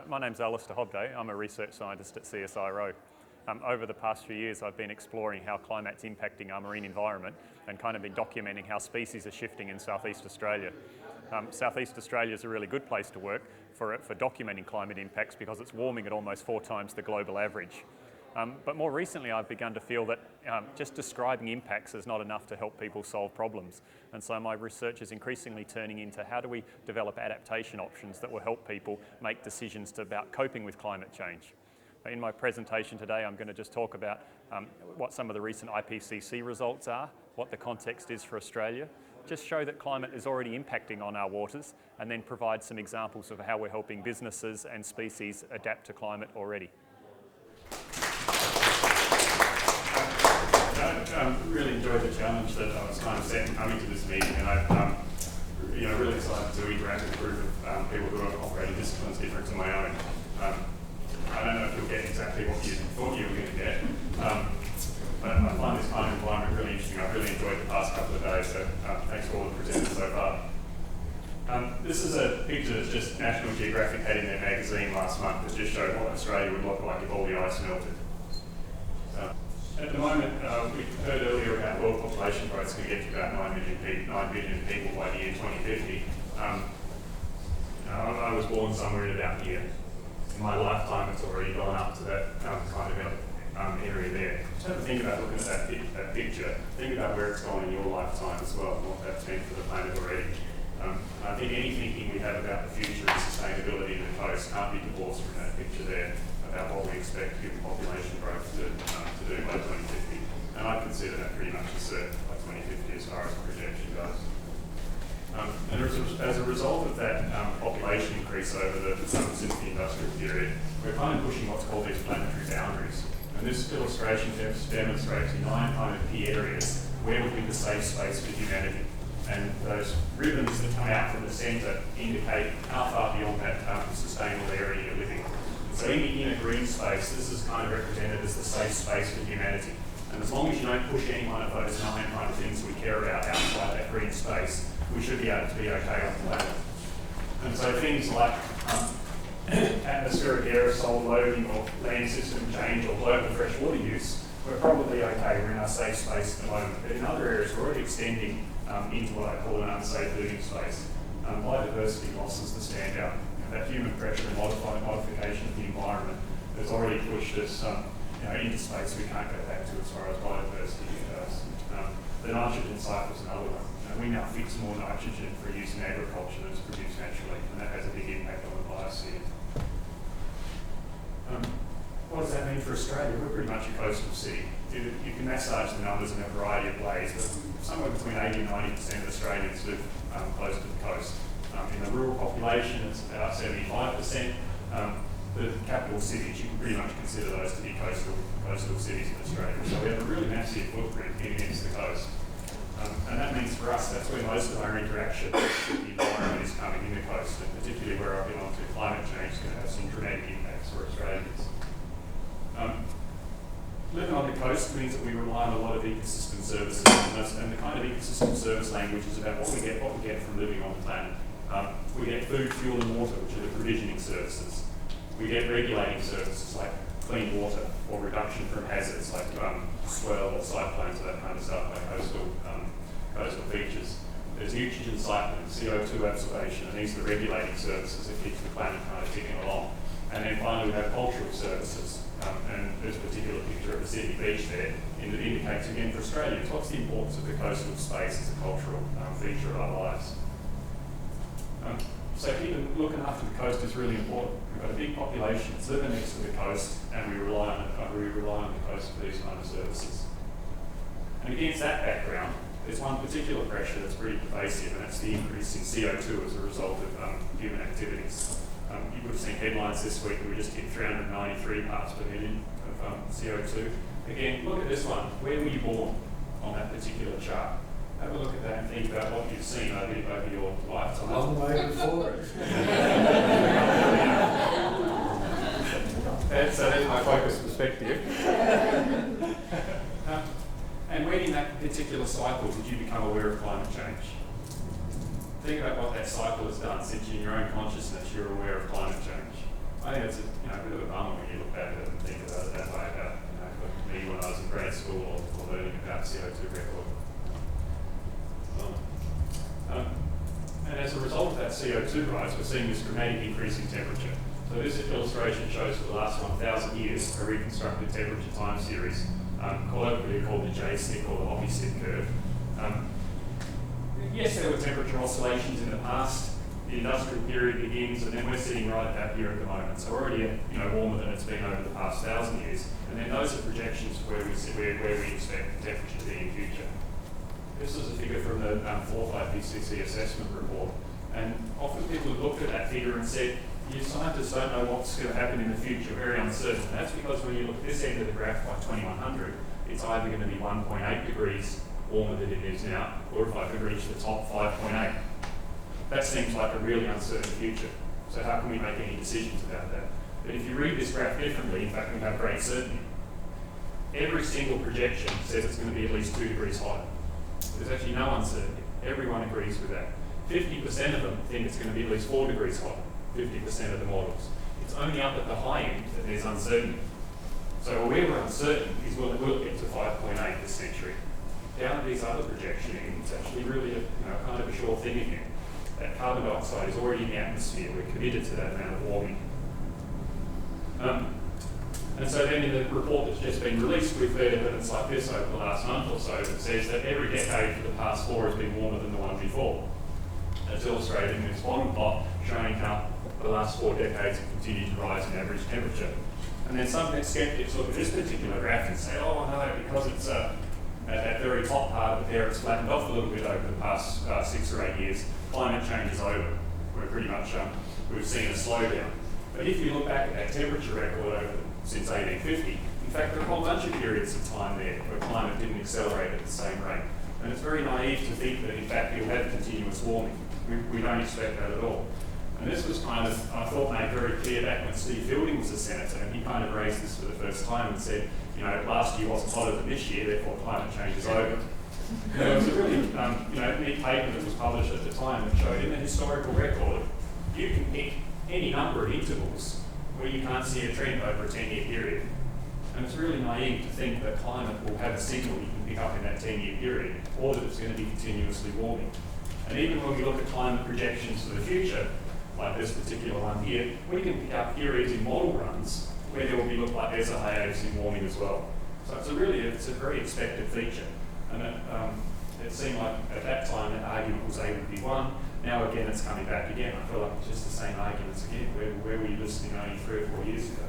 My name's Alistair Hobday. I'm a research scientist at CSIRO. Over the past few years, I've been exploring how climate's impacting our marine environment and kind of been documenting how species are shifting in Southeast Australia. Southeast Australia is a really good place to work for documenting climate impacts because it's warming at almost 4 times the global average. But more recently, I've begun to feel that just describing impacts is not enough to help people solve problems. And so my research is increasingly turning into how do we develop adaptation options that will help people make decisions about coping with climate change. In my presentation today, I'm going to just talk about what some of the recent IPCC results are, what the context is for Australia, just show that climate is already impacting on our waters, and then provide some examples of how we're helping businesses and species adapt to climate already. I really enjoyed the challenge that I was kind of set in coming to this meeting, and I'm really excited to interact with a group of people who are operating disciplines different to my own. I don't know if you'll get exactly what you thought you were going to get, but I find this kind of environment really interesting. I've really enjoyed the past couple of days, so thanks to all the presenters so far. This is a picture that's just National Geographic had in their magazine last month that just showed what Australia would look like if all the ice melted. At the moment, we heard earlier about world population growth is going to get to about 9 billion people by the year 2050. I was born somewhere in about here. In my lifetime, it's already gone up to that kind of area there. Just have a think about looking at that picture. Think about where it's gone in your lifetime as well, and what that's meant for the planet already. I think any thinking we have about the future and sustainability of the coast can't be divorced from that picture there about what we expect human population growth to do by 2050. And I consider that pretty much a cert by 2050 as far as the projection goes. And as a result of that population increase over since the industrial period, we're kind of pushing what's called these planetary boundaries. And this illustration demonstrates 9 kind of key areas where would be the safe space for humanity. And those ribbons that come out from the centre indicate how far beyond that sustainable area you're living. So in the inner green space, this is kind of represented as the safe space for humanity. And as long as you don't push any one of those 9 kind of things we care about outside that green space, we should be able to be okay on the planet. And so things like atmospheric aerosol loading or land system change or global freshwater use, we're probably okay, we're in our safe space at the moment. But in other areas, we're already extending into what I call an unsafe living space. Biodiversity loss is the standout. That human pressure and modification of the environment has already pushed us into space we can't go back to as far as biodiversity goes. The nitrogen cycle is another one. We now fix more nitrogen for use in agriculture than is produced naturally, and that has a big impact on the biosphere. What does that mean for Australia? We're pretty much a coastal city. You can massage the numbers in a variety of ways, but somewhere between 80 and 90% of Australians live close to the coast. In the rural population, it's about 75%. The capital cities, you can pretty much consider those to be coastal cities in Australia. So we have a really massive footprint against the coast. And that means for us, that's where most of our interaction with the environment is coming in the coast, and particularly where I belong to, climate change is going to have some dramatic impacts for Australians. Living on the coast means that we rely on a lot of ecosystem services, and the kind of ecosystem service language is about what we get from living on the planet. We get food, fuel and water, which are the provisioning services. We get regulating services like clean water or reduction from hazards like swell or cyclones or that kind of stuff, like coastal features. There's nutrient cycling, CO2 absorption, and these are the regulating services that keeps the planet kind of ticking along. And then finally we have cultural services, and there's a particular picture of the Sydney beach there that indicates again for Australians what's the importance of the coastal space as a cultural feature of our lives. So looking after the coast is really important. We've got a big population that's living next to the coast, and we rely on the coast for these kind of services. And against that background, there's one particular pressure that's pretty pervasive, and that's the increase in CO2 as a result of human activities. You would have seen headlines this week that we just hit 393 parts per million of CO2. Again, look at this one. Where were you born on that particular chart? Have a look at that and think about what you've seen over your lifetime. A long way before it. So that's my focus perspective. And when in that particular cycle did you become aware of climate change? Think about what that cycle has done since in your own consciousness you're aware of climate change. I think it's a bit of a bummer when you look back at it and think about it that way, about me when I was in grade school or learning about CO2 record. And as a result of that CO2 rise, we're seeing this dramatic increase in temperature. So this illustration shows for the last 1,000 years a reconstructed temperature time series, colloquially called the J-stick or the hockey stick curve. Yes, there were temperature oscillations in the past. The industrial period begins, and then we're sitting right at that here at the moment. So we're already warmer than it's been over the past 1,000 years. And then those are projections where we expect the temperature to be in future. This is a figure from the 45BCC assessment report. And often people have looked at that figure and said, you scientists don't know what's going to happen in the future, very uncertain. And that's because when you look at this end of the graph by 2100, it's either going to be 1.8 degrees warmer than it is now, or if I could reach the top, 5.8. That seems like a really uncertain future. So how can we make any decisions about that? But if you read this graph differently, in fact we have great certainty. Every single projection says it's going to be at least 2 degrees hotter. There's actually no uncertainty. Everyone agrees with that. 50% of them think it's going to be at least 4 degrees hotter, 50% of the models. It's only up at the high end that there's uncertainty. So where we're uncertain is will it get to 5.8 this century? Down at these other projection ends, it's actually really a kind of a sure thing again. That carbon dioxide is already in the atmosphere. We're committed to that amount of warming. And so then in the report that's just been released, we've heard evidence like this over the last month or so that says that every decade for the past 4 has been warmer than the one before. That's illustrated in this bottom plot showing how the last 4 decades have continued to rise in average temperature. And then some skeptics look at this particular graph and say, oh no, because it's at that very top part of the pair, it's flattened off a little bit over the past 6 or 8 years. Climate change is over. We're pretty much, we've seen a slowdown. But if you look back at that temperature record since 1850, in fact, there are a whole bunch of periods of time there where climate didn't accelerate at the same rate. And it's very naive to think that, in fact, you'll have continuous warming. We don't expect that at all. And this was kind of, I thought, made very clear back when Steve Fielding was a senator, and he kind of raised this for the first time and said, last year wasn't hotter than this year, therefore climate change is over. There was a really neat paper that was published at the time that showed in the historical record, you can pick any number of intervals where you can't see a trend over a 10-year period. And it's really naive to think that climate will have a signal you can pick up in that 10-year period, or that it's going to be continuously warming. And even when we look at climate projections for the future, like this particular one here, we can pick up periods in model runs where there will look like there's a hiatus in warming as well. So it's a very expected feature. And it seemed like at that time that argument was able to be won. Now again it's coming back again. I feel like it's just the same arguments again. Where were you listening only 3 or 4 years ago?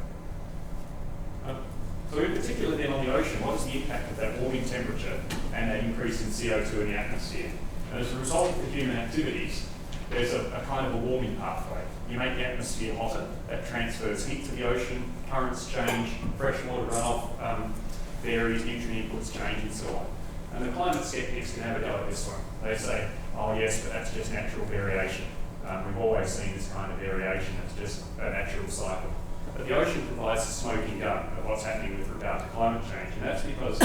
So in particular then on the ocean, what is the impact of that warming temperature and that increase in CO2 in the atmosphere? And as a result of the human activities, there's a kind of a warming pathway. You make the atmosphere hotter, that transfers heat to the ocean, currents change, freshwater runoff varies, nutrient inputs change and so on. And the climate skeptics can have a go at this one. They say, oh yes, but that's just natural variation. We've always seen this kind of variation, it's just a natural cycle. But the ocean provides a smoking gun of what's happening with regard to climate change, and that's because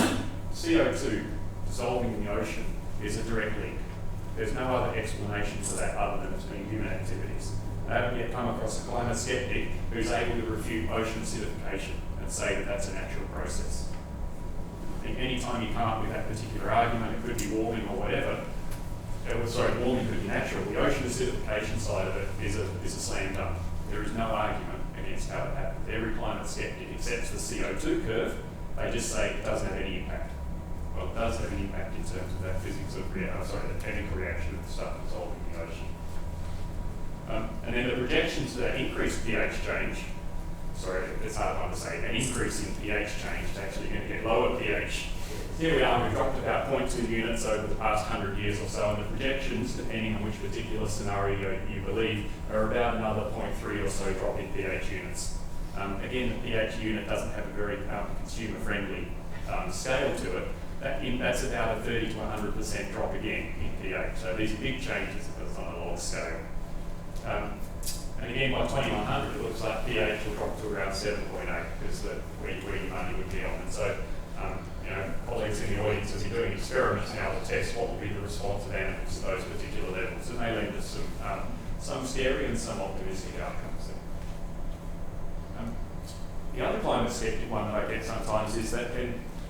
CO2 dissolving in the ocean is a direct link. There's no other explanation for that other than it's been human activities. I haven't yet come across a climate skeptic who's able to refute ocean acidification and say that that's a natural process. I think any time you come up with that particular argument, it could be warming or whatever. Warming could be natural. The ocean acidification side of it is a slam dunk. There is no argument against how it happened. Every climate skeptic accepts the CO2 curve. They just say it doesn't have any impact. Well, it does have an impact in terms of that physics of the chemical reaction of the stuff dissolving in the ocean. And then the projections for that increased pH change, it's hard one to say, an increase in pH change is actually going to get lower pH. Here we are, we've dropped about 0.2 units over the past 100 years or so, and the projections, depending on which particular scenario you believe, are about another 0.3 or so drop in pH units. Again, the pH unit doesn't have a very consumer-friendly scale to it. That's about a 30 to 100% drop again in pH. So these are big changes because it's on a log scale. And again, by 2100, it looks like pH will drop to around 7.8 because where your money would be on. And so, colleagues in the audience will be doing experiments now to test what will be the response of animals to those particular levels. It may lead to some scary and some optimistic outcomes. The other climate skeptic one that I get sometimes is that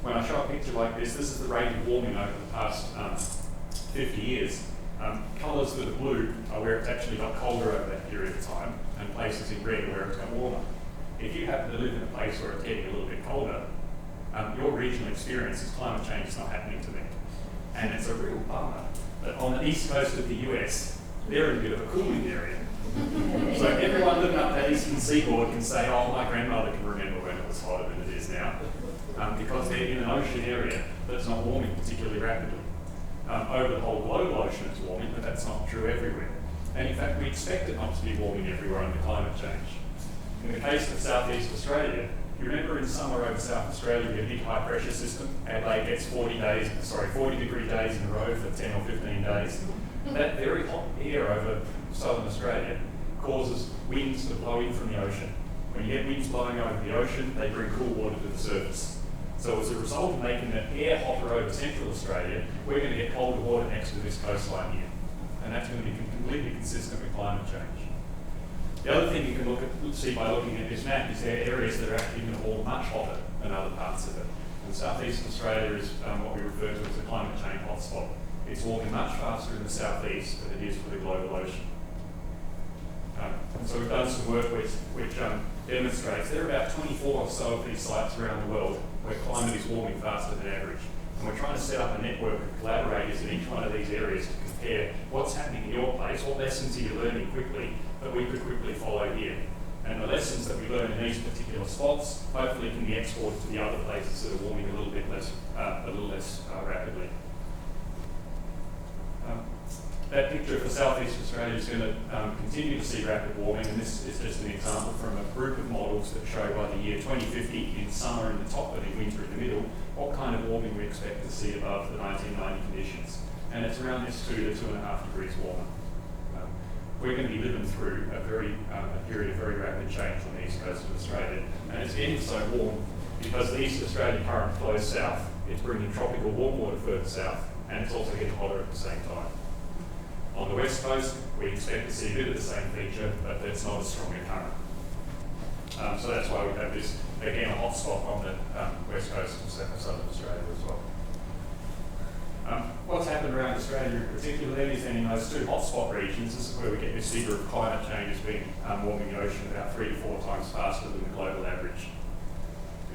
when I show a picture like this is the rate of warming over the past 50 years. Colours that are blue are where it's actually got colder over that period of time, and places in red where it's got warmer. If you happen to live in a place where it's getting a little bit colder, your regional experience is climate change is not happening to them. And it's a real bummer that on the east coast of the US, they're in a bit of a cooling area. So everyone living up that eastern seaboard can say, oh, my grandmother can remember when it was hotter than it is now, because they're in an ocean area that's not warming particularly rapidly. Over the whole global ocean it's warming, but that's not true everywhere. And in fact, we expect it not to be warming everywhere under climate change. In the case of Southeast Australia, you remember in summer over South Australia, we have a big high pressure system. Adelaide gets 40 degree days in a row for 10 or 15 days. That very hot air over southern Australia causes winds to blow in from the ocean. When you get winds blowing over the ocean, they bring cool water to the surface. So as a result of making the air hotter over Central Australia, we're going to get colder water next to this coastline here. And that's going to be completely consistent with climate change. The other thing you can see by looking at this map is there are areas that are actually going to warm much hotter than other parts of it. And Southeast Australia is what we refer to as a climate change hotspot. It's warming much faster in the southeast than it is for the global ocean. And so we've done some work which demonstrates there are about 24 or so of these sites around the world where climate is warming faster than average. And we're trying to set up a network of collaborators in each one of these areas to compare what's happening in your place, what lessons are you learning quickly that we could quickly follow here. And the lessons that we learn in these particular spots hopefully can be exported to the other places that are warming a little less rapidly. That picture for Southeast Australia is going to continue to see rapid warming, and this is just an example from a group of models that show by the year 2050 in summer in the top and in winter in the middle, what kind of warming we expect to see above the 1990 conditions. And it's around this 2 to 2.5 degrees warmer. We're going to be living through a period of very rapid change on the east coast of Australia, and it's getting so warm because the East Australian current flows south. It's bringing tropical warm water further south, and it's also getting hotter at the same time. On the west coast, we expect to see a bit of the same feature, but it's not as strong a current. So that's why we have this, again, a hotspot on the west coast of southern Australia as well. What's happened around Australia in particular then is in those two hotspot regions, this is where we get this figure of climate change as being warming the ocean about 3 to 4 times faster than the global average.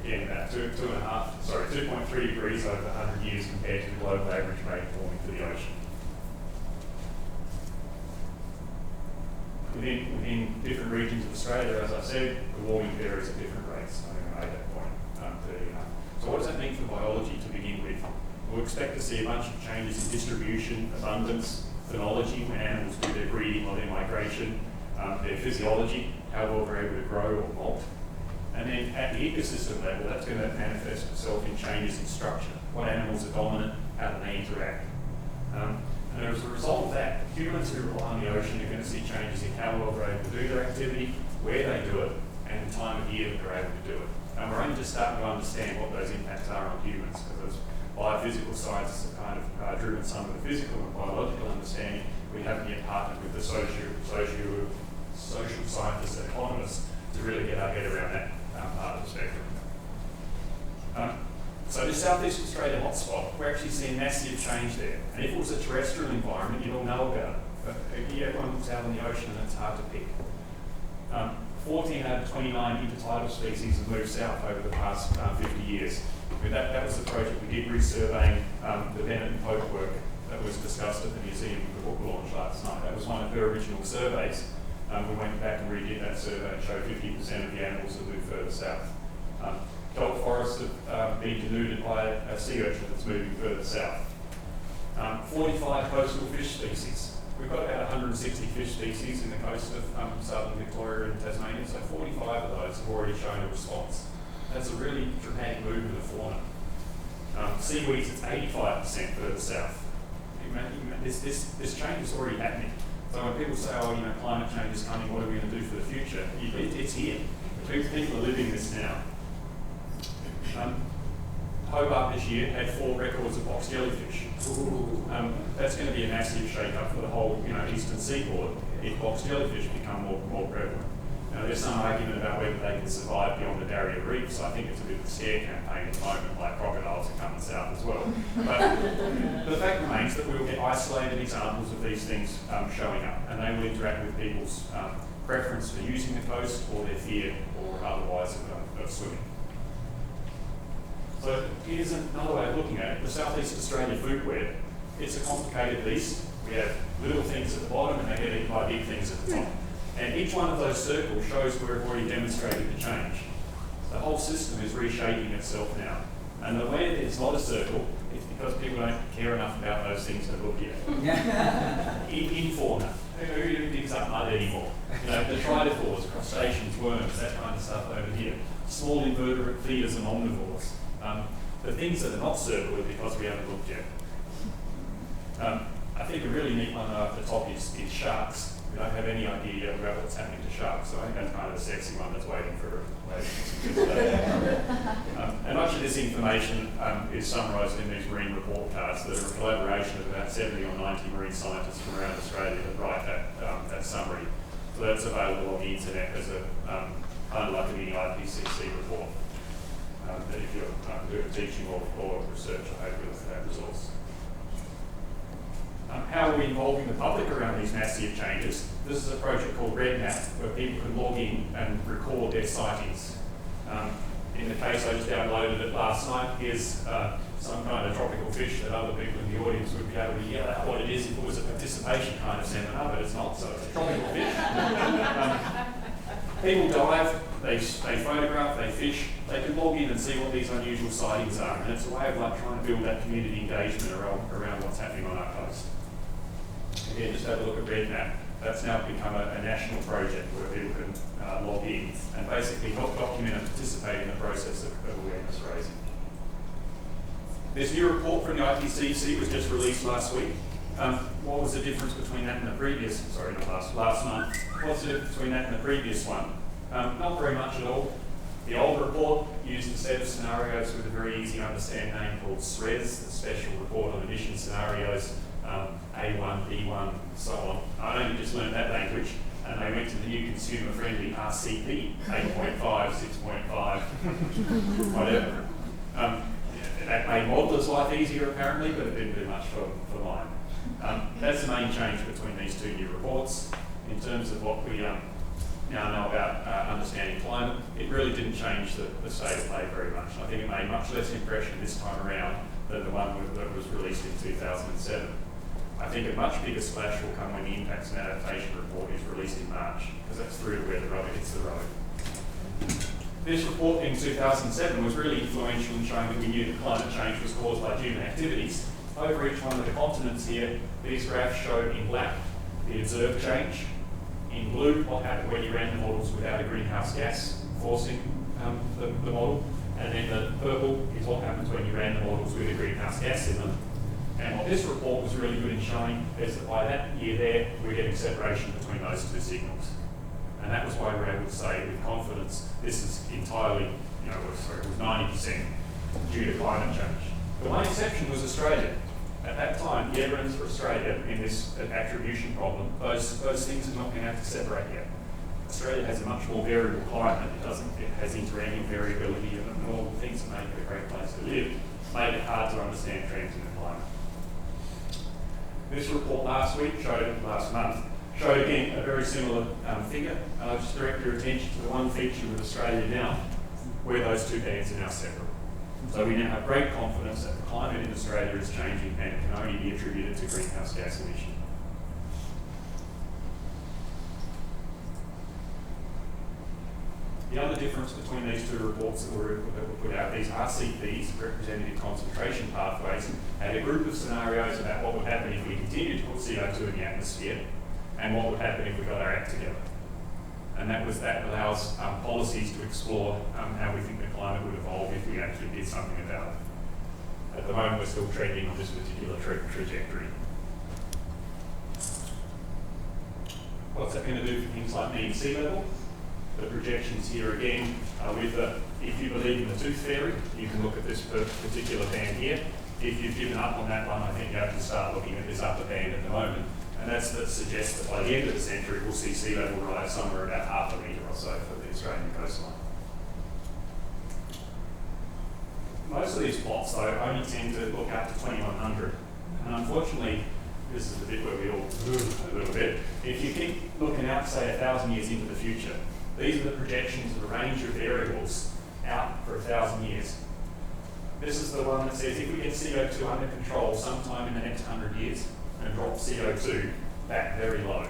Again, about 2.3 degrees over 100 years compared to the global average rate of warming for the ocean. Within different regions of Australia, as I said, the warming varies at different rates. I think I made that point earlier. So what does that mean for biology to begin with? We'll expect to see a bunch of changes in distribution, abundance, phenology, when animals do their breeding or their migration, their physiology, how well they're able to grow or molt. And then at the ecosystem level, that's going to manifest itself in changes in structure. What animals are dominant, how do they interact? And as a result of that, humans who rely on the ocean are going to see changes in how well they're able to do their activity, where they do it, and the time of year that they're able to do it. And we're only just starting to understand what those impacts are on humans, because biophysical scientists have kind of driven some of the physical and biological understanding. We haven't yet partnered with the social scientists and economists to really get our head around that part of the spectrum. So this Southeast Australia hotspot, we're actually seeing massive change there. And if it was a terrestrial environment, you'd all know about it. But everyone looks out on the ocean and it's hard to pick. 14 out of 29 intertidal species have moved south over the past 50 years. That was the project we did, resurveying the Bennett and Pope work that was discussed at the museum with the book launch last night. That was one of her original surveys. We went back and redid that survey and showed 50% of the animals that moved further south. Kelp forests have been denuded by a sea urchin that's moving further south. 45 coastal fish species. We've got about 160 fish species in the coast of southern Victoria and Tasmania, so 45 of those have already shown a response. That's a really dramatic movement of fauna. Seaweeds, it's 85% further south. This change is already happening. So when people say, oh, climate change is coming, what are we going to do for the future? It's here. People are living this now. Hobart this year had 4 records of box jellyfish. That's going to be a massive shake-up for the whole eastern seaboard if box jellyfish become more prevalent. Now, there's some argument about whether they can survive beyond the barrier reefs. I think it's a bit of a scare campaign at the moment, like crocodiles are coming south as well. But the fact remains that we will get isolated examples of these things showing up, and they will interact with people's preference for using the coast or their fear or otherwise of swimming. So here's another way of looking at it. The Southeast Australia food web, it's a complicated beast. We have little things at the bottom and they get eaten by big things at the top. And each one of those circles shows where we've already demonstrated the change. The whole system is reshaping itself now. And the way that it's not a circle is because people don't care enough about those things to look at. In fauna, who digs up mud anymore? You know, the detritivores, crustaceans, worms, that kind of stuff over here. Small invertebrate feeders and omnivores. The things that are not circular because we haven't looked yet. I think a really neat one at the top is sharks. We don't have any idea about what's happening to sharks, so I think that's kind of a sexy one that's waiting for some good stuff. And much of this information is summarised in these marine report cards that are a collaboration of about 70 or 90 marine scientists from around Australia that write that summary. So that's available on the internet as a kind of like a mini IPCC report. That if you're doing teaching or research, I hope you'll look at that resource. How are we involving the public around these massive changes? This is a project called RedMap, where people can log in and record their sightings. In the case I just downloaded it last night, here's some kind of tropical fish that other people in the audience would be able to yell out what it is if it was a participation kind of seminar, but it's not, so it's a tropical fish. People dive, they photograph, they fish, they can log in and see what these unusual sightings are, and it's a way of like trying to build that community engagement around what's happening on our coast. Again, just have a look at RedMap. That's now become a national project where people can log in and basically help document and participate in the process of awareness raising. This new report from the IPCC was just released last week. What was the difference between that and the previous, sorry, not last month. What's the difference between that and the previous one? Not very much at all. The old report used a set of scenarios with a very easy to understand name called SRES, the Special Report on Emission Scenarios, A1, B1, so on. I only just learned that language, and they went to the new consumer-friendly RCP, 8.5, 6.5, whatever. That made modelers' life easier apparently, but it didn't do much for mine. That's the main change between these two new reports. In terms of what we now know about understanding climate, it really didn't change the state of play very much. I think it made much less impression this time around than the one that was released in 2007. I think a much bigger splash will come when the Impacts and Adaptation report is released in March, because that's through to where the rubber hits the road. This report in 2007 was really influential in showing that we knew that climate change was caused by human activities. Over each one of the continents here, these graphs show in black the observed change, in blue what happened when you ran the models without a greenhouse gas forcing the model, and then the purple is what happens when you ran the models with a greenhouse gas in them. And what this report was really good in showing is that by that year there, we're getting separation between those two signals. And that was why we were able to say with confidence, this is entirely, it was 90% due to climate change. The one exception was Australia. At that time, the evidence for Australia in this attribution problem, those things have not been able to separate yet. Australia has a much more variable climate. It has interannual variability and all the things that make it a great place to live, made it hard to understand trends in the climate. This report last month, showed again a very similar figure, and I'll just direct your attention to the one feature with Australia now, where those two bands are now separate. So we now have great confidence that the climate in Australia is changing and it can only be attributed to greenhouse gas emission. The other difference between these two reports that were put out, these RCPs, representative concentration pathways, had a group of scenarios about what would happen if we continued to put CO2 in the atmosphere and what would happen if we got our act together. And that allows policies to explore how we think the climate would evolve if we actually did something about it. At the moment, we're still trending on this particular trajectory. What's that going to do for things like mean sea level? The projections here again are with if you believe in the tooth fairy, you can look at this particular band here. If you've given up on that one, I think you have to start looking at this upper band at the moment. And And that suggests that by the end of the century, we'll see sea level rise somewhere about half a metre or so for the Australian coastline. Most of these plots, though, only tend to look out to 2100. And unfortunately, this is the bit where we all move a little bit. If you keep looking out, say, 1,000 years into the future, these are the projections of a range of variables out for 1,000 years. This is the one that says if we get CO2 under control sometime in the next 100 years and drop CO2 back very low,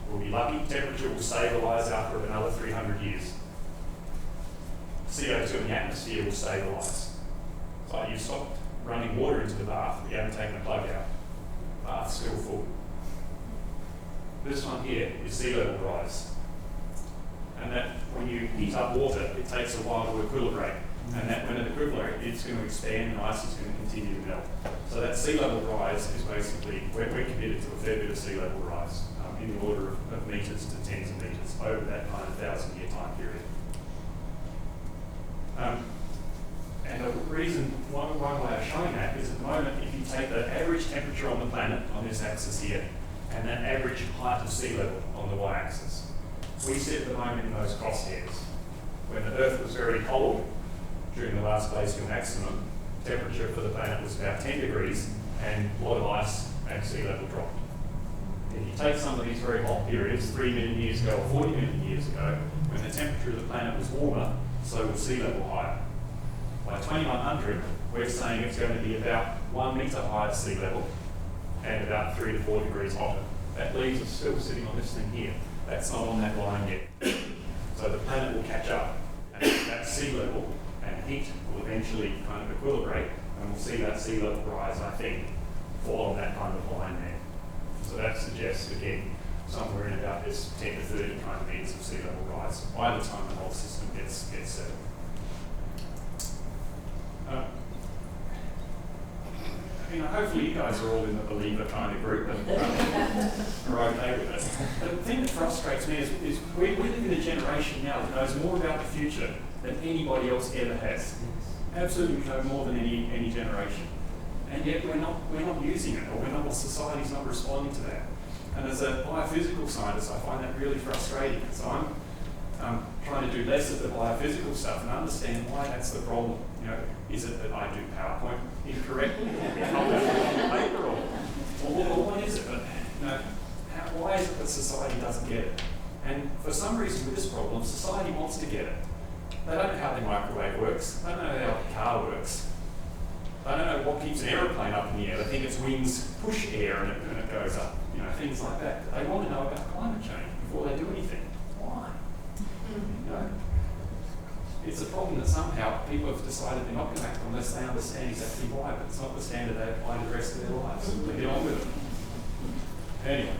we'll be lucky. Temperature will stabilise after another 300 years. CO2 in the atmosphere will stabilise. So you've stopped running water into the bath, but you haven't taken the plug out. Bath's still full. This one here is sea level rise. And that when you heat up water, it takes a while to equilibrate. And that when it equilibrates, it's going to expand and ice is going to continue to melt. So that sea level rise is basically, we're committed to a fair bit of sea level rise in the order of metres to tens of metres over that kind of 1,000-year time period. And the reason, one way of showing that is at the moment, if you take the average temperature on the planet on this axis here, and that average height of sea level on the y-axis, we sit at the moment in those crosshairs. When the Earth was very cold, during the last glacial maximum, temperature for the planet was about 10 degrees, and a lot of ice and sea level dropped. If you take some of these very hot periods, 3 million years ago or 40 million years ago, when the temperature of the planet was warmer, so was sea level higher. By 2100, we're saying it's going to be about 1 metre higher sea level and about 3 to 4 degrees hotter. That leaves us still sitting on this thing here. That's not on that line yet. So the planet will catch up, and that sea level and heat will eventually kind of equilibrate, and we'll see that sea level rise, I think, fall on that kind of line there. So that suggests, again, somewhere in about this 10 to 30 kind of metres of sea level rise by the time the whole system gets settled. Hopefully you guys are all in the believer kind of group and are okay with it. The thing that frustrates me is we live in a generation now that knows more about the future than anybody else ever has. Absolutely know more than any generation. And yet we're not using it, or society's not responding to that. And as a biophysical scientist, I find that really frustrating. So I'm trying to do less of the biophysical stuff and understand why that's the problem. Is it that I do PowerPoint incorrectly, or what is it? But why is it that society doesn't get it? And for some reason with this problem, society wants to get it. They don't know how the microwave works. They don't know how the car works. They don't know what keeps an aeroplane up in the air. They think its wings push air and it goes up. Things like that. They want to know about climate change before they do anything. Why? It's a problem that somehow people have decided they're not going to act unless they understand exactly why, but it's not the standard they apply to the rest of their lives. They get on with it. Anyway,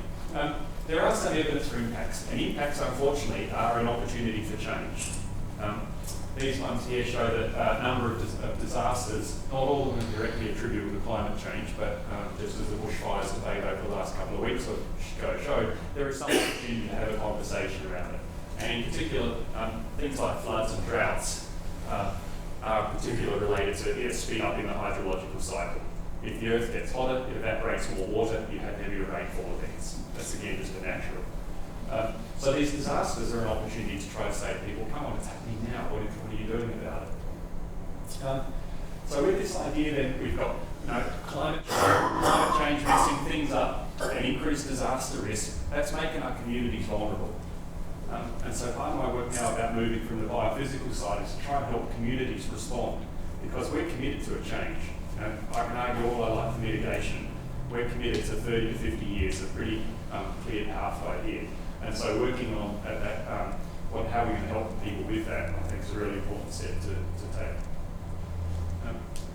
there are some evidence for impacts, and impacts, unfortunately, are an opportunity for change. These ones here show that a number of disasters, not all of them directly attributable to climate change, but just as the bushfires debate over the last couple of weeks showed, there is some opportunity to have a conversation around it. And in particular, things like floods and droughts are particularly related to a speed up in the hydrological cycle. If the earth gets hotter, it evaporates more water, you have heavier rainfall events. That's again just a natural. So these disasters are an opportunity to try to say to people, come on, it's happening now, what are you doing about it? So with this idea then, we've got climate change messing things up and increased disaster risk. That's making our communities vulnerable. And so part of my work now about moving from the biophysical side is to try and help communities respond, because we're committed to a change. I can argue all I like for mitigation. We're committed to 30 to 50 years, a pretty clear pathway here. And so working on how we can help people with that, I think is a really important step to take.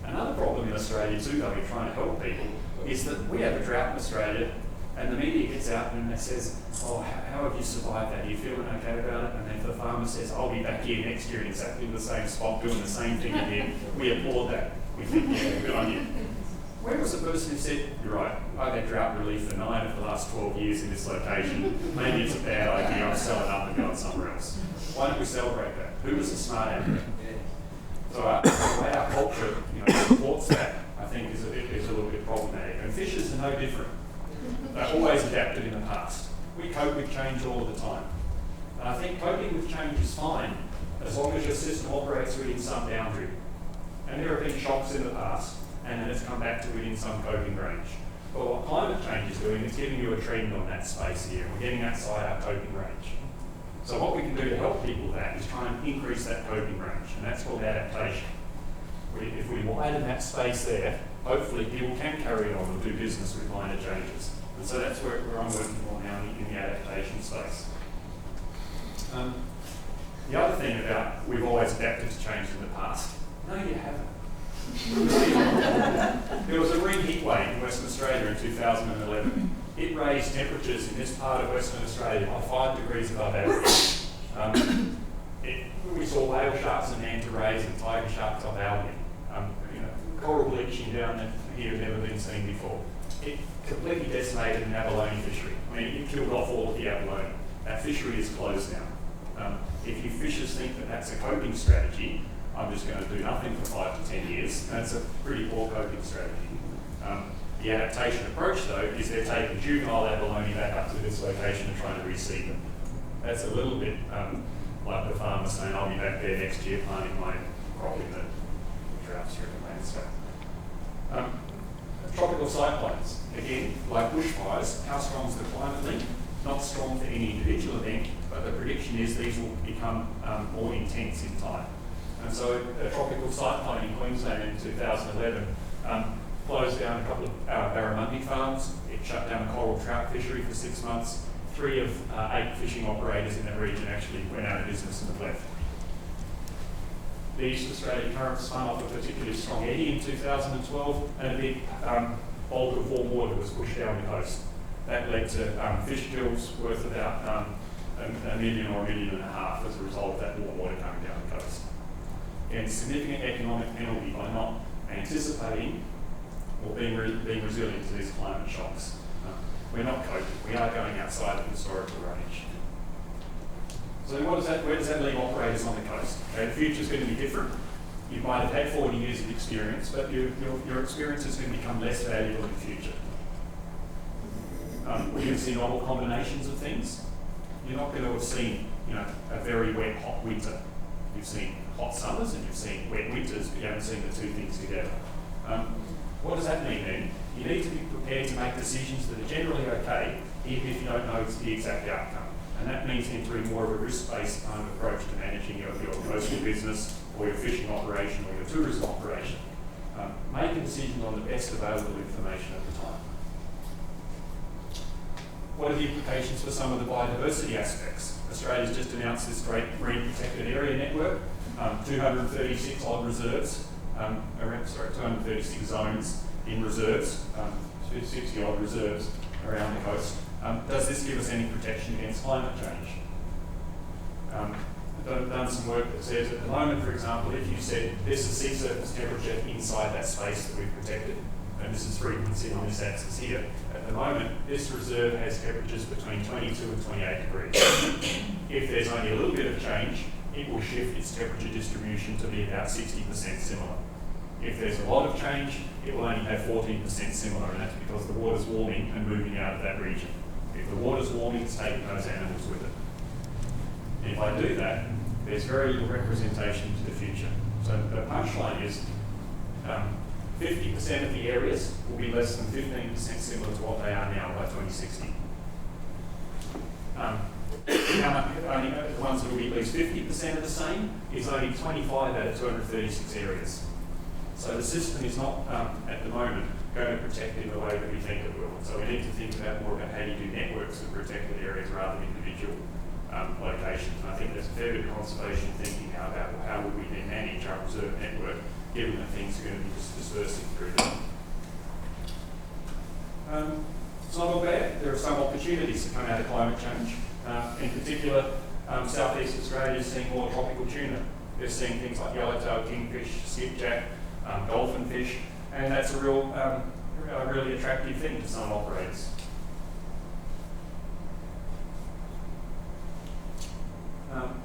Another problem in Australia too, though, we're trying to help people, is that we have a drought in Australia, and the media gets out and it says, oh, how have you survived that? Are you feeling okay about it? And then the farmer says, I'll be back here next year in exactly the same spot doing the same thing again. We applaud that. We think, yeah, good on you. Where was the person who said, you're right, I've had drought relief for 9 of the last 12 years in this location. Maybe it's a bad idea, I'll sell it up and go somewhere else. Why don't we celebrate that? Who was the smart actor? So the way our culture supports that, I think, is a little bit problematic. And fishes are no different. They've always adapted in the past. We cope with change all the time. And I think coping with change is fine as long as your system operates within some boundary. And there have been shocks in the past, and then it's come back to within some coping range. But what climate change is doing is giving you a trend on that space here. We're getting outside our coping range. So what we can do to help people with that is try and increase that coping range, and that's called adaptation. If we widen that space there, hopefully people can carry on and do business with minor changes. And so that's where I'm working on now in the adaptation space. The other thing about we've always adapted to change in the past, no you haven't. There was a marine heat wave in Western Australia in 2011. It raised temperatures in this part of Western Australia by 5 degrees above average. We saw whale sharks and manta rays and tiger sharks off Albion. Coral bleaching down here had never been seen before. It completely decimated an abalone fishery. I mean, it killed off all of the abalone. That fishery is closed now. If you fishers think that that's a coping strategy, I'm just going to do nothing for 5 to 10 years. That's a pretty poor coping strategy. The adaptation approach, though, is they're taking juvenile abalone back up to this location and trying to reseed them. That's a little bit like the farmer saying, I'll be back there next year planting my crop in the drought-stricken landscape. Tropical cyclones, again, like bushfires, how strong is the climate link? Not strong for any individual event, but the prediction is these will become more intense in time. And so a tropical cyclone in Queensland in 2011 closed down a couple of barramundi farms. It shut down a coral trout fishery for 6 months. 3 of 8 fishing operators in that region actually went out of business and have left. The East Australia current spun off a particularly strong eddy in 2012, and a big bulk of warm water was pushed down the coast. That led to fish kills worth about $1 million or $1.5 million as a result of that warm water coming down the coast. And significant economic penalty by not anticipating or being resilient to these climate shocks. We're not coping, we are going outside the historical range. So where does that leave operators on the coast? Okay, the future's going to be different. You might have had 40 years of experience, but your experience is going to become less valuable in the future. We're going to see novel combinations of things. You're not going to have seen, a very wet, hot winter. You've seen hot summers and you've seen wet winters, but you haven't seen the two things together. What does that mean then? You need to be prepared to make decisions that are generally okay, even if you don't know the exact outcome. And that means entering more of a risk-based approach to managing your coastal business or your fishing operation or your tourism operation. Make a decision on the best available information at the time. What are the implications for some of the biodiversity aspects? Australia's just announced this great marine protected area network, 236 odd reserves, 236 zones in reserves, 60 odd reserves around the coast. Does this give us any protection against climate change? I've done some work that says at the moment, for example, if you said this is sea surface temperature inside that space that we've protected, and this is frequency on this axis here, at the moment this reserve has temperatures between 22 and 28 degrees. If there's only a little bit of change, it will shift its temperature distribution to be about 60% similar. If there's a lot of change, it will only have 14% similar, and that's because the water's warming and moving out of that region. If the water's warming, it's taking those animals with it. And if I do that, there's very little representation to the future. So the punchline is 50% of the areas will be less than 15% similar to what they are now by 2060. Only the ones that will be at least 50% of the same is only 25 out of 236 areas. So the system is not, at the moment, going to protect in the way that we think it will. So we need to think more about how you do networks of protected areas rather than individual locations. And I think there's a fair bit of conservation thinking now about how would we then manage our reserve network, given that things are going to be dispersing through them. It's not all bad. There are some opportunities that come out of climate change. In particular, Southeast Australia is seeing more tropical tuna. They're seeing things like yellowtail kingfish, skipjack, dolphin fish, and that's a really attractive thing to some operators.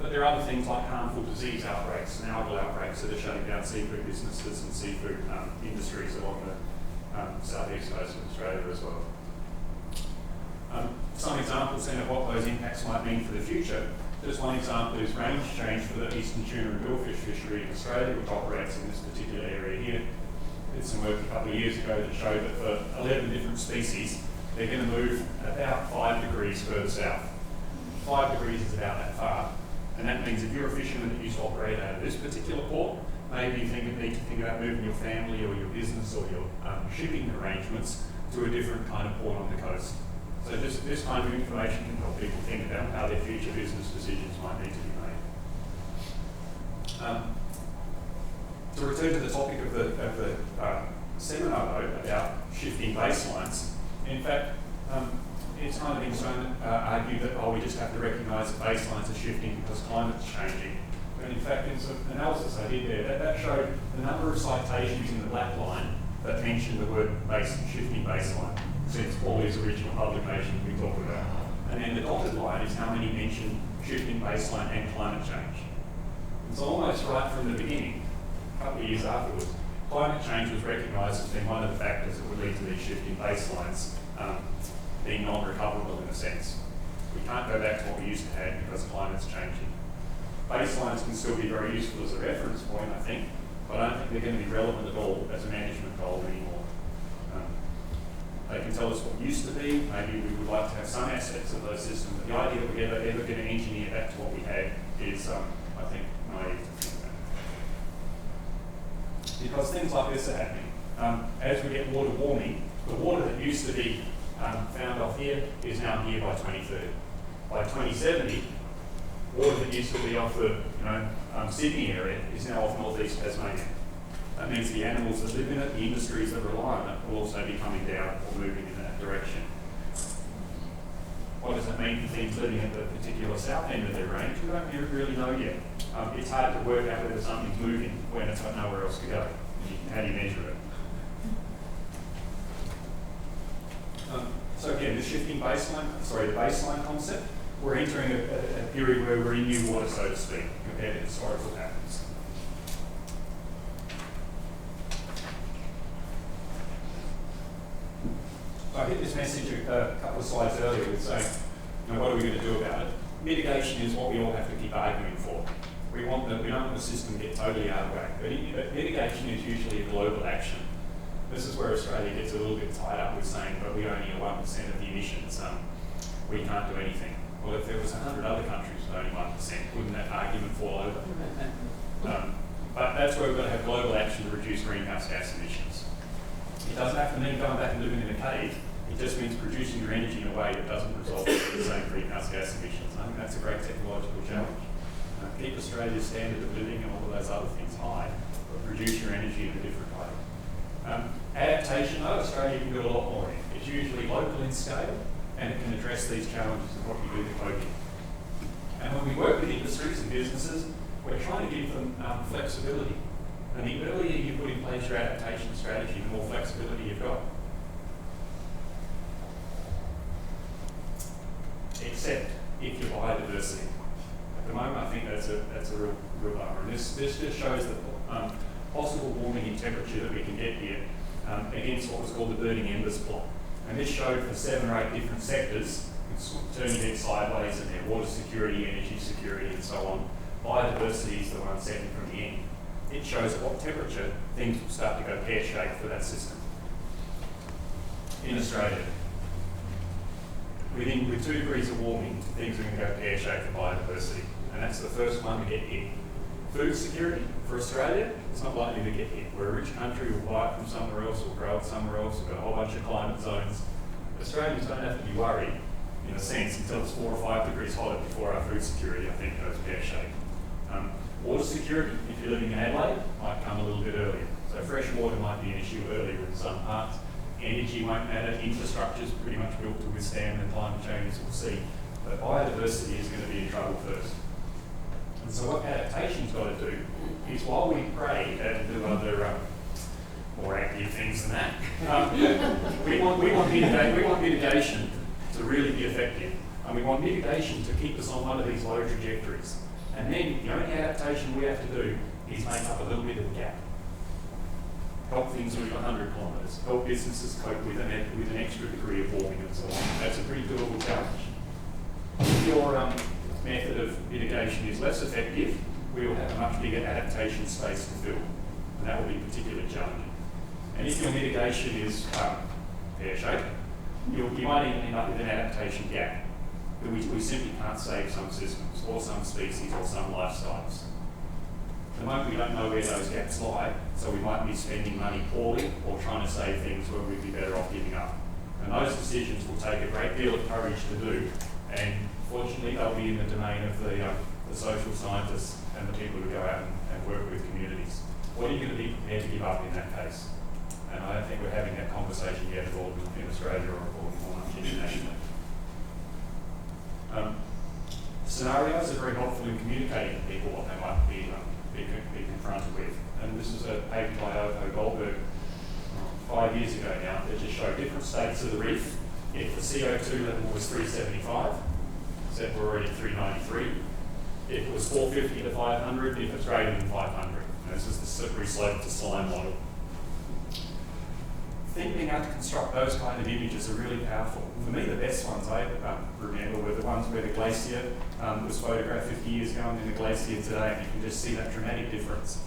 But there are other things like harmful disease outbreaks and algal outbreaks that are shutting down seafood businesses and seafood industries along the southeast coast of Australia as well. of what those impacts might mean for the future. Just one example is range change for the eastern tuna and billfish fishery in Australia, which operates in this particular area here. Did some work a couple of years ago to show that for 11 different species, they're going to move about 5 degrees further south. 5 degrees is about that far. And that means if you're a fisherman that used to operate out of this particular port, maybe you need to think about moving your family or your business or your shipping arrangements to a different kind of port on the coast. So this kind of information can help people think about how their future business decisions might need to be made. To return to the topic of the seminar though, about shifting baselines, in fact, it's kind of been argued that, we just have to recognise that baselines are shifting because climate's changing. But in fact, in some analysis I did there, that showed the number of citations in the black line that mentioned the word shifting baseline since Paulie's original publication we talked about. And then the dotted line is how many mention shifting baseline and climate change. And so almost right from the beginning, a couple of years afterwards, climate change was recognised as being one of the factors that would lead to these shifting baselines being non-recoverable in a sense. We can't go back to what we used to have because climate's changing. Baselines can still be very useful as a reference point, I think, but I don't think they're going to be relevant at all as a management goal anymore. They can tell us what used to be. Maybe we would like to have some aspects of those systems, but the idea that we're ever going to engineer back to what we had is, I think, naive to think that. Because things like this are happening. As we get water warming, the water that used to be found off here is now here by 2030. By 2070, water that used to be off the Sydney area is now off northeast Tasmania. That means the animals that live in it, the industries that rely on it, will also be coming down or moving in that direction. What does that mean for things living at the particular south end of their range? We don't really know yet. It's hard to work out whether something's moving when it's got nowhere else to go. How do you measure it? So again, the shifting baseline, the baseline concept, we're entering a period where we're in new water, so to speak, compared to historical patterns. So I hit this message a couple of slides earlier with saying, what are we going to do about it? Mitigation is what we all have to keep arguing for. We don't want the system to get totally out of whack, but mitigation is usually a global action. This is where Australia gets a little bit tied up with saying, but we only are 1% of the emissions, we can't do anything. Well, if there was 100 other countries with only 1%, wouldn't that argument fall over? But that's where we've got to have global action to reduce greenhouse gas emissions. It doesn't have to mean going back and living in a cave. It just means producing your energy in a way that doesn't result in the same greenhouse gas emissions. I think that's a great technological challenge. Keep Australia's standard of living and all of those other things high, but produce your energy in a different way. Adaptation, though, Australia can do a lot more in. It's usually local in scale, and it can address these challenges of what you do to coping. And when we work with industries and businesses, we're trying to give them flexibility. And the earlier you put in place your adaptation strategy, the more flexibility you've got. Except if you're biodiversity. At the moment, I think that's a real bummer. And this just shows the possible warming in temperature that we can get here against what was called the burning embers plot. And this showed for 7 or 8 different sectors, it's turning it sideways in there, water security, energy security, and so on. Biodiversity is the one second from the end. It shows at what temperature things will start to go pear-shaped for that system. In Australia, with 2 degrees of warming, things are going to go pear-shaped for biodiversity, and that's the first one to get hit. Food security for Australia is not likely to get hit. We're a rich country, we'll buy it from somewhere else, we'll grow it somewhere else, we've got a whole bunch of climate zones. Australians don't have to be worried, in a sense, until it's 4 or 5 degrees hotter before our food security, I think, goes pear-shaped. Water security, if you're living in Adelaide, might come a little bit earlier. So fresh water might be an issue earlier in some parts. Energy won't matter, infrastructure is pretty much built to withstand the climate changes we'll see. But biodiversity is going to be in trouble first. And so what adaptation's got to do is, while we pray and do other more active things than that, we want mitigation to really be effective. And we want mitigation to keep us on one of these low trajectories. And then the only adaptation we have to do is make up a little bit of the gap. Help things move 100 kilometres, help businesses cope with an extra degree of warming and so on. That's a pretty doable challenge. your method of mitigation is less effective, we will have a much bigger adaptation space to fill, and that will be particularly challenging. And if your mitigation is pear-shaped, you might even end up with an adaptation gap. We simply can't save some systems, or some species, or some lifestyles. At the moment, we don't know where those gaps lie, so we might be spending money poorly or trying to save things where we'd be better off giving up. And those decisions will take a great deal of courage to do, and fortunately, they'll be in the domain of the social scientists and the people who go out and work with communities. What are you going to be prepared to give up in that case? And I don't think we're having that conversation yet at all in Australia or much internationally. Scenarios are very helpful in communicating to people what they might be confronted with. And this is a paper by Otto Goldberg 5 years ago now that just showed different states of the reef. If the CO2 level was 375, said we're already at 393. If it was 450 to 500, if it's greater than 500. And this is the slippery slope to slime model. Being able to construct those kind of images are really powerful. For me, the best ones I remember were the ones where the glacier was photographed 50 years ago and then the glacier today, and you can just see that dramatic difference.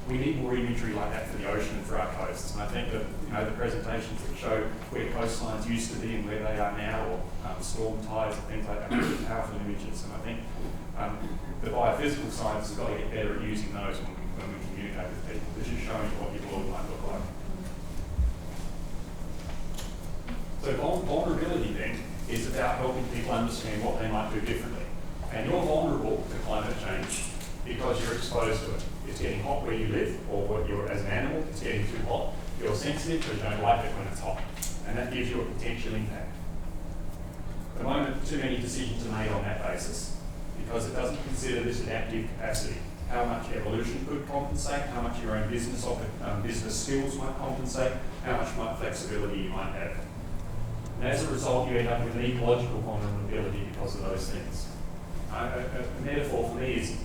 We need more imagery like that for the ocean and for our coasts. And I think that the presentations that show where coastlines used to be and where they are now, or storm tides and things like that, are really powerful images. And I think the biophysical science has got to get better at using those when we communicate with people. This is showing what your world might look like. So vulnerability then is about helping people understand what they might do differently. And you're vulnerable to climate change because you're exposed to it. It's getting hot where you live, or what you're as an animal, it's getting too hot. You're sensitive because you don't like it when it's hot. And that gives you a potential impact. At the moment, too many decisions are made on that basis because it doesn't consider this adaptive capacity. How much evolution could compensate, how much your own business skills might compensate, how much flexibility you might have. And as a result, you end up with an ecological vulnerability because of those things. A metaphor for me is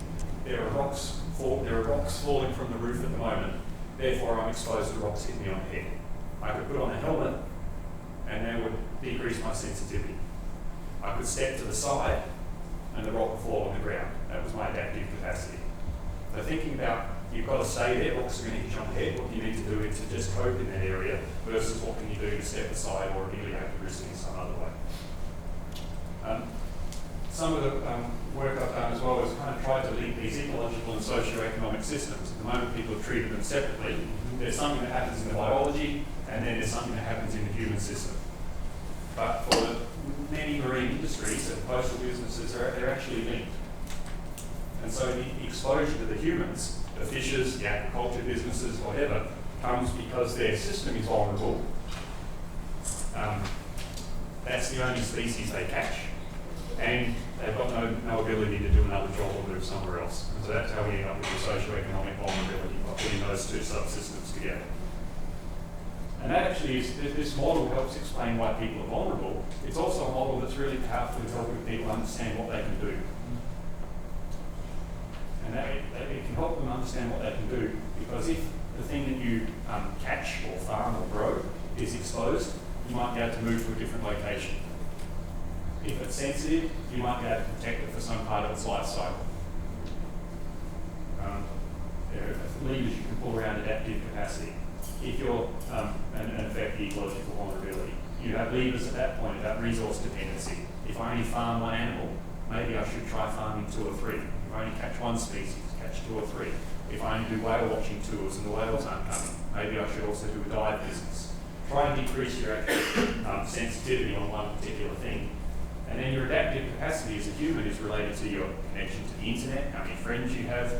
there are rocks falling from the roof at the moment, therefore I'm exposed to rocks hitting me on the head. I could put on a helmet and that would decrease my sensitivity. I could step to the side and the rock would fall on the ground. That was my adaptive capacity. So thinking about you've got to stay there, rocks are going to hit you on the head, what do you need to do to just cope in that area versus what can you do to step aside or ameliorate the risk in some other way. Some of the work I've done as well is kind of tried to link these ecological and socio-economic systems. At the moment, people have treated them separately. There's something that happens in the biology, and then there's something that happens in the human system. But for the many marine industries and coastal businesses, they're actually linked. And so the exposure to the humans, the fishers, the aquaculture businesses, whatever, comes because their system is vulnerable. That's the only species they catch. And they've got no ability to do another job or move somewhere else. And so that's how we end up with the socio-economic vulnerability by putting those two subsystems together. And that actually is, this model helps explain why people are vulnerable. It's also a model that's really powerful in helping people understand what they can do. And it can help them understand what they can do, because if the thing that you catch or farm or grow is exposed, you might be able to move to a different location. If it's sensitive, you might be able to protect it for some part of its life cycle. There are levers you can pull around adaptive capacity. If you're, and affect the ecological vulnerability, you have levers at that point about resource dependency. If I only farm one animal, maybe I should try farming 2 or 3. If I only catch one species, catch 2 or 3. If I only do whale watching tours and the whales aren't coming, maybe I should also do a dive business. Try and decrease your actual sensitivity on one particular thing. And then your adaptive capacity as a human is related to your connection to the internet, how many friends you have,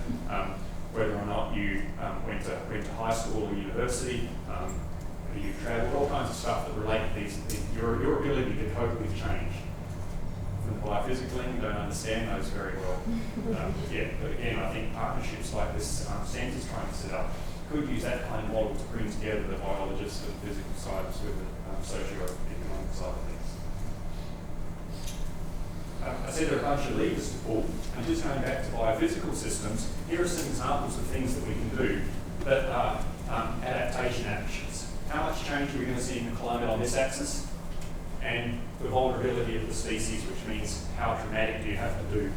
whether or not you went to high school or university, whether you travelled, all kinds of stuff that relate to your ability to cope with change. From the biophysical end, we don't understand those very well. But again, I think partnerships like this Centre's trying to set up could use that kind of model to bring together the biologists and physical scientists with the socio-economic side of things. I said there are a bunch of levers to pull, and just going back to biophysical systems, here are some examples of things that we can do that are adaptation actions. How much change are we going to see in the climate on this axis? and the vulnerability of the species, which means how dramatic do you have to do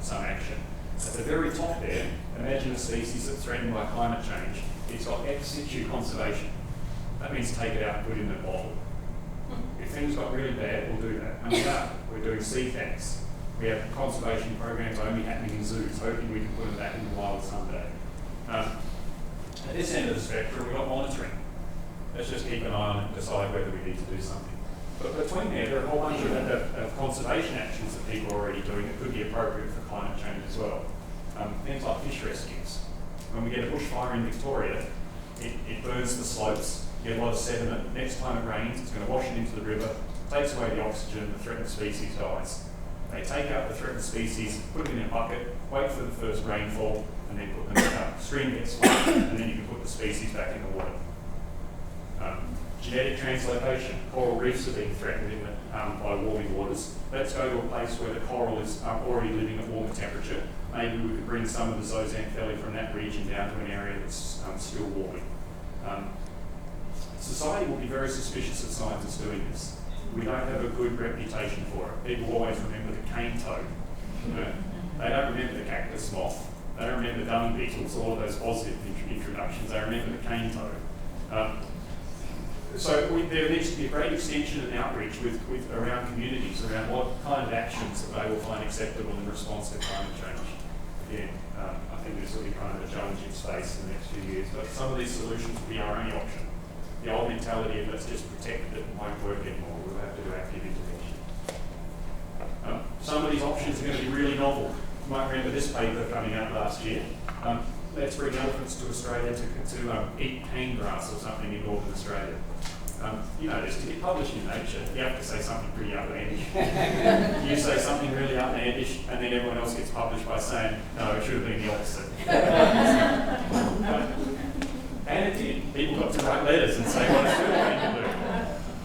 some action. At the very top there, imagine a species that's threatened by climate change. It's got ex situ conservation. That means take it out and put it in a bottle. If things got really bad, we'll do that. And we are. We're doing sea tanks. We have conservation programs only happening in zoos, hoping we can put them back in the wild someday. At this end of the spectrum, we've got monitoring. Let's just keep an eye on it and decide whether we need to do something. But between there are a whole bunch of conservation actions that people are already doing that could be appropriate for climate change as well. Things like fish rescues. When we get a bushfire in Victoria, it burns the slopes, you get a lot of sediment. Next time it rains, it's going to wash it into the river, takes away the oxygen, the threatened species dies. They take out the threatened species, put it in a bucket, wait for the first rainfall, and then put them in. Stream gets flooded, and then you can put the species back in the water. Genetic translocation. Coral reefs are being threatened by warming waters. Let's go to a place where the coral is already living at warmer temperature. Maybe we could bring some of the zooxanthellae from that region down to an area that's still warming. Society will be very suspicious of scientists doing this. We don't have a good reputation for it. People always remember the cane toad. They don't remember the cactus moth. They don't remember dung beetles, all of those positive introductions. They remember the cane toad. So there needs to be a great extension and outreach around communities, around what kind of actions that they will find acceptable in response to climate change. Again, I think this will be kind of a challenging space in the next few years, but some of these solutions will be our only option. The old mentality of let's just protect it won't work anymore. We'll have to do active intervention. Some of these options are going to be really novel. You might remember this paper coming out last year. Let's bring elephants to Australia to eat cane grass or something in northern Australia. You know this, to get published in Nature, you have to say something pretty outlandish. You say something really outlandish, and then everyone else gets published by saying, no, it should have been the opposite. And it did. People got to write letters and say what it's going to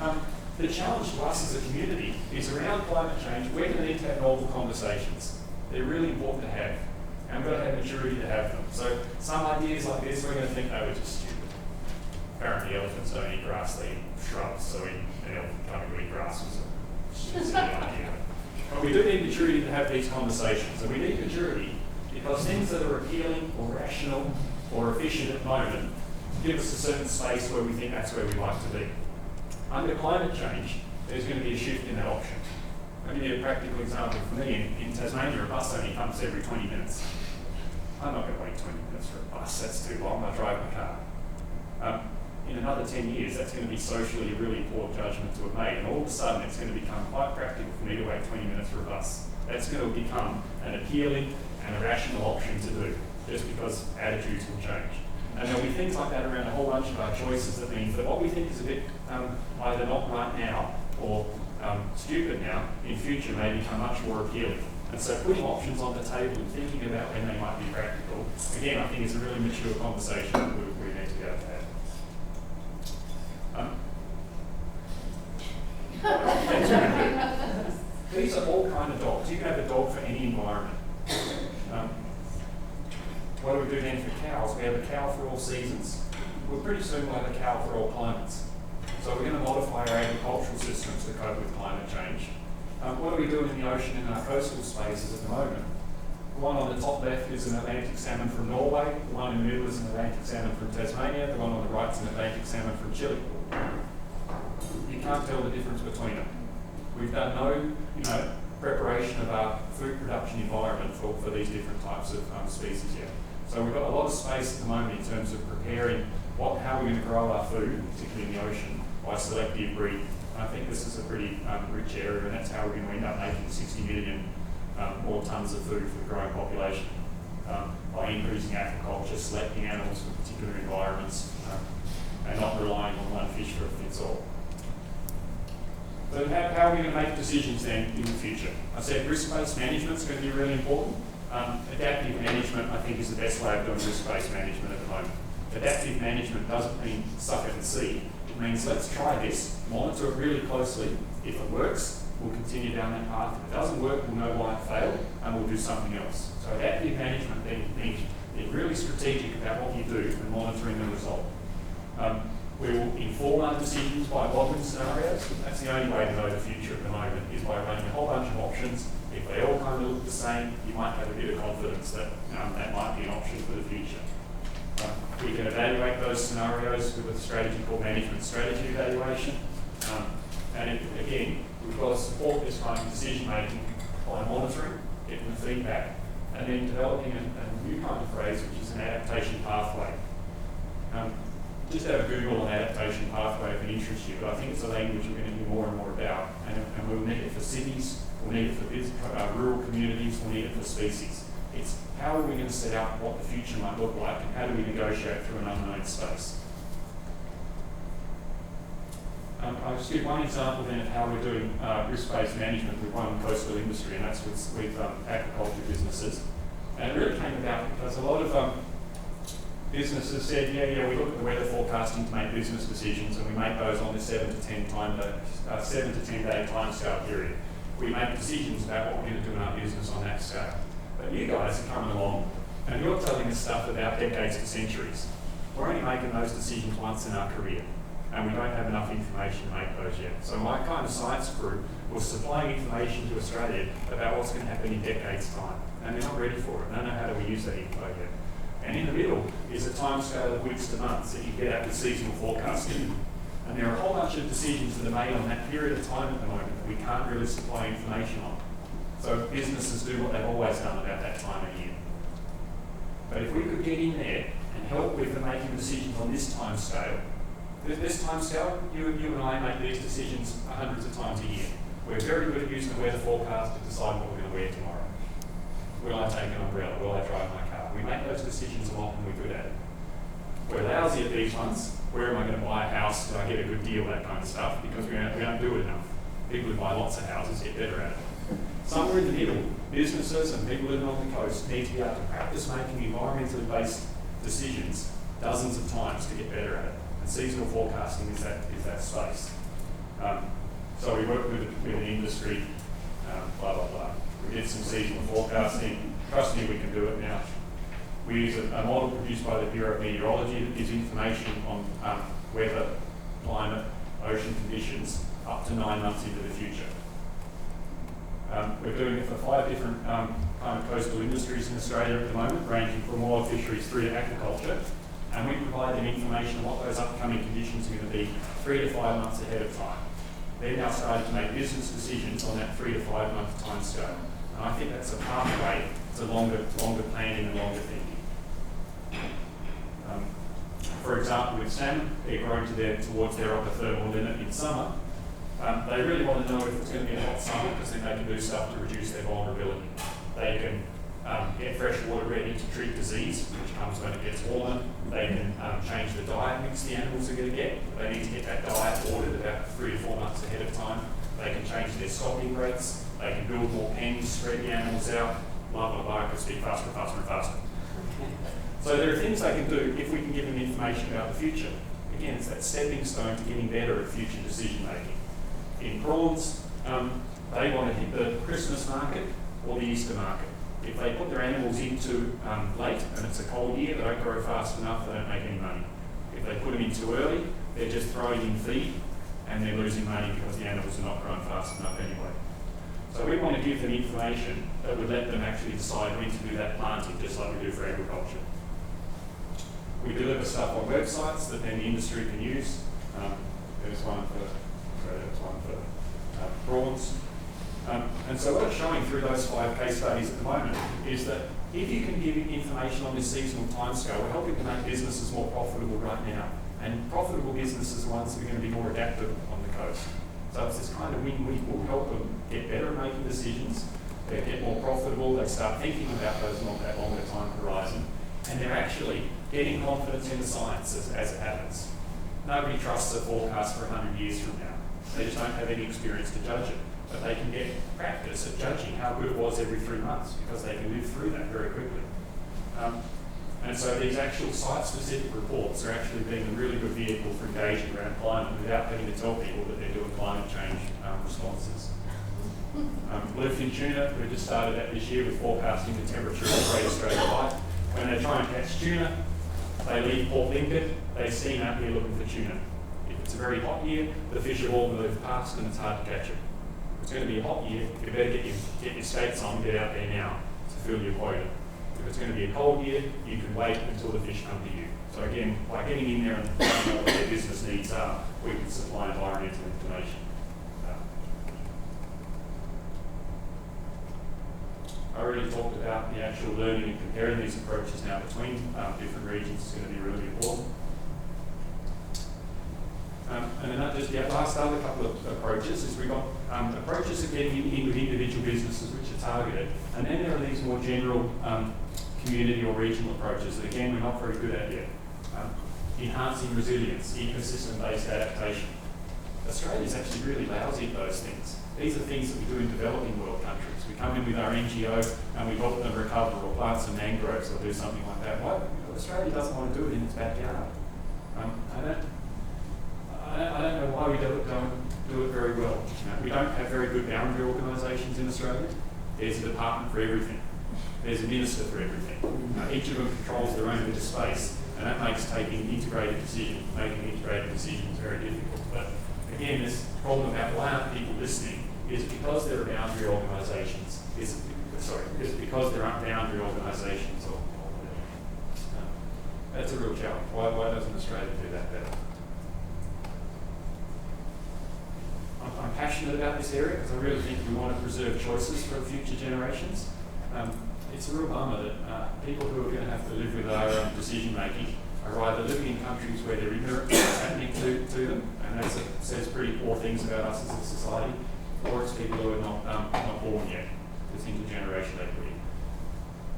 do. The challenge to us as a community is around climate change, we're going to need to have novel conversations. They're really important to have. And we've got to have maturity to have them. So some ideas like this, we're going to think, oh, we're just stupid. Apparently elephants don't eat grass, they eat shrubs, so an elephant can't eat grass was a silly idea. But we do need maturity to have these conversations, and we need maturity because things that are appealing or rational or efficient at the moment give us a certain space where we think that's where we like to be. Under climate change, there's going to be a shift in that option. I'll give you a practical example. For me, in Tasmania, a bus only comes every 20 minutes. I'm not going to wait 20 minutes for a bus, that's too long, I'll drive my car. In another 10 years, that's going to be socially a really poor judgment to have made, and all of a sudden it's going to become quite practical for me to wait 20 minutes for a bus. That's going to become an appealing and a rational option to do, just because attitudes will change. And there'll be things like that around a whole bunch of our choices that means that what we think is a bit either not right now or stupid now, in future may become much more appealing. And so putting options on the table and thinking about when they might be practical, again, I think is a really mature conversation that we need to be able to have. These are all kind of dogs. You can have a dog for any environment. What do we do then for cows? We have a cow for all seasons. We're pretty soon we'll have a cow for all climates. So we're going to modify our agricultural systems to cope with climate change. What are we doing in the ocean in our coastal spaces at the moment? The one on the top left is an Atlantic salmon from Norway. The one in the middle is an Atlantic salmon from Tasmania. The one on the right is an Atlantic salmon from Chile. You can't tell the difference between them. We've done no, preparation of our food production environment for these different types of species yet. So we've got a lot of space at the moment in terms of preparing how we're going to grow our food, particularly in the ocean, by selective breeding. I think this is a pretty rich area, and that's how we're going to end up making 60 million more tonnes of food for the growing population by increasing aquaculture, selecting animals for particular environments, and not relying on one fish for a fits all. So how are we going to make decisions then in the future? I said risk-based management is going to be really important. Adaptive management, I think, is the best way of doing risk-based management at the moment. Adaptive management doesn't mean suck it and see. It means let's try this, monitor it really closely. If it works, we'll continue down that path. If it doesn't work, we'll know why it failed, and we'll do something else. So adaptive management then means being really strategic about what you do and monitoring the result. We will inform our decisions by modelling scenarios. That's the only way to know the future at the moment, is by running a whole bunch of options. If they all kind of look the same, you might have a bit of confidence that that might be an option for the future. We can evaluate those scenarios with a strategy called management strategy evaluation. Again, we've got to support this kind of decision making by monitoring, getting the feedback, and then developing a new kind of phrase, which is an adaptation pathway. Just have a Google on adaptation pathway if it interests you, but I think it's a language we're going to hear more and more about, and we'll need it for cities, we'll need it for rural communities, we'll need it for species. It's how are we going to set out what the future might look like, and how do we negotiate through an unknown space. I'll just give one example then of how we're doing risk-based management with one coastal industry, and that's with aquaculture businesses. And it really came about because a lot of businesses said, yeah, we look at the weather forecasting to make business decisions, and we make those on the 7 to 10 day time scale period. We make decisions about what we're going to do in our business on that scale. But you guys are coming along, and you're telling us stuff about decades to centuries. We're only making those decisions once in our career, and we don't have enough information to make those yet. So my kind of science group was supplying information to Australia about what's going to happen in decades' time, and they're not ready for it. They don't know how do we use that info yet. And in the middle is a timescale of weeks to months that you get out with seasonal forecasting. And there are a whole bunch of decisions that are made on that period of time at the moment that we can't really supply information on. So businesses do what they've always done about that time of year. But if we could get in there and help with the making decisions on this time scale, you and I make these decisions hundreds of times a year. We're very good at using the weather forecast to decide what we're going to wear tomorrow. Will I take an umbrella? Will I drive my car? We make those decisions a lot and we're good at it. We're lousy at these ones. Where am I going to buy a house? Do I get a good deal? That kind of stuff, because we don't do it enough. People who buy lots of houses get better at it. Somewhere in the middle, businesses and people living on the coast need to be able to practice making environmentally based decisions dozens of times to get better at it. And seasonal forecasting is that space. So we work with an industry, blah, blah, blah. We did some seasonal forecasting. Trust me, we can do it now. We use a model produced by the Bureau of Meteorology that gives information on weather, climate, ocean conditions up to 9 months into the future. We're doing it for 5 different kind of coastal industries in Australia at the moment, ranging from oil fisheries through to aquaculture. And we provide them information on what those upcoming conditions are going to be 3 to 5 months ahead of time. They're now starting to make business decisions on that 3 to 5 month time scale. And I think that's a pathway to longer planning and longer thinking. For example, with salmon, they're growing towards their upper thermal limit in summer. They really want to know if it's going to be a hot summer, because then they can do stuff to reduce their vulnerability. They can get fresh water ready to treat disease, which comes when it gets warmer. They can change the diet mix the animals are going to get. They need to get that diet ordered about 3 to 4 months ahead of time. They can change their stocking rates. They can build more pens, spread the animals out, blah, blah, blah, because they're faster, faster, and faster. So there are things they can do if we can give them information about the future. Again, it's that stepping stone to getting better at future decision making. In prawns, they want to hit the Christmas market or the Easter market. If they put their animals into late and it's a cold year, they don't grow fast enough, they don't make any money. If they put them in too early, they're just throwing in feed and they're losing money because the animals are not growing fast enough anyway. So we want to give them information that would let them actually decide when to do that planting, just like we do for agriculture. We deliver stuff on websites that then the industry can use. There's one for prawns. And so what it's showing through those 5 case studies at the moment is that if you can give information on this seasonal timescale, we're helping to make businesses more profitable right now. And profitable businesses are ones that are going to be more adaptive on the coast. So it's this kind of win-win. We'll help them get better at making decisions, they get more profitable, they start thinking about that longer time horizon, and they're actually getting confidence in the science as it happens. Nobody trusts a forecast for 100 years from now. They just don't have any experience to judge it. But they can get practice at judging how good it was every 3 months, because they can live through that very quickly. And so these actual site-specific reports are actually being a really good vehicle for engaging around climate without having to tell people that they're doing climate change responses. Bluefin tuna, we just started that this year with forecasting the temperature of Great Australian Bight. When they try and catch tuna, they leave Port Lincoln, they steam out here looking for tuna. If it's a very hot year, the fish have all moved past and it's hard to catch them. If it's going to be a hot year, you better get your skates on, get out there now to fill your quota. If it's going to be a cold year, you can wait until the fish come to you. So again, by getting in there and finding out what their business needs are, we can supply environmental information. I already talked about the actual learning and comparing these approaches now between different regions is going to be really important. And then just the last other couple of approaches is we've got approaches of getting into individual businesses which are targeted, and then there are these more general community or regional approaches that again we're not very good at yet. Enhancing resilience, ecosystem-based adaptation. Australia's actually really lousy at those things. These are things that we do in developing world countries. We come in with our NGO and we help them recover or plant some mangroves or do something like that. Why? Australia doesn't want to do it in its backyard. I don't know why we don't do it very well. We don't have very good boundary organisations in Australia. There's a department for everything. There's a minister for everything. Each of them controls their own bit of space, and that makes making integrated decisions very difficult. But again, this problem about why aren't people listening is because there are boundary organisations. Is because there aren't boundary organisations. That's a real challenge. Why doesn't Australia do that better? I'm passionate about this area because I really think we want to preserve choices for future generations. It's a real bummer that people who are going to have to live with our decision making are either living in countries where they're ignorant of what's happening to them, and that says pretty poor things about us as a society, or it's people who are not born yet. This intergenerational equity.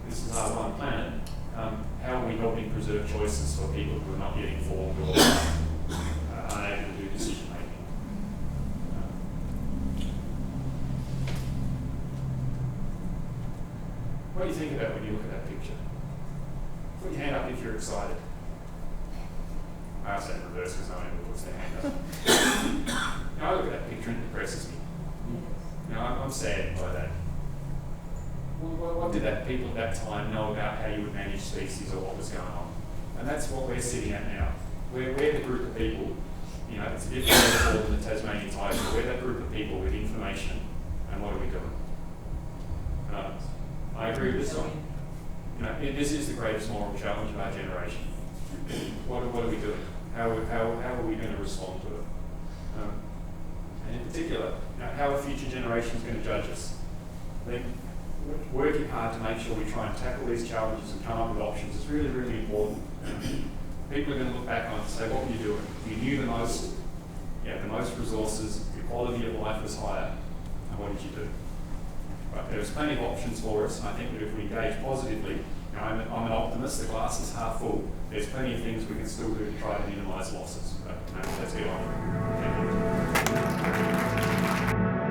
This is our one planet. How are we helping preserve choices for people who are not yet informed or unable to do decision making? What do you think about when you look at that picture? Put your hand up if you're excited. I ask that in reverse because no one ever puts their hand up. I look at that picture and it depresses me. I'm saddened by that. What did that people at that time know about how you would manage species or what was going on? And that's what we're sitting at now. We're the group of people, it's a different metaphor than the Tasmanian tiger. We're that group of people with information, and what are we doing? I agree with this one. This is the greatest moral challenge of our generation. What are we doing? How are we going to respond to it? And in particular, how are future generations going to judge us? I think working hard to make sure we try and tackle these challenges and come up with options is really, really important. People are going to look back on it and say, what were you doing? You knew the most, the most resources, your quality of life was higher, and what did you do? But there's plenty of options for us, and I think that if we engage positively, I'm an optimist, the glass is half full. There's plenty of things we can still do to try to minimise losses. But let's get on. Thank you.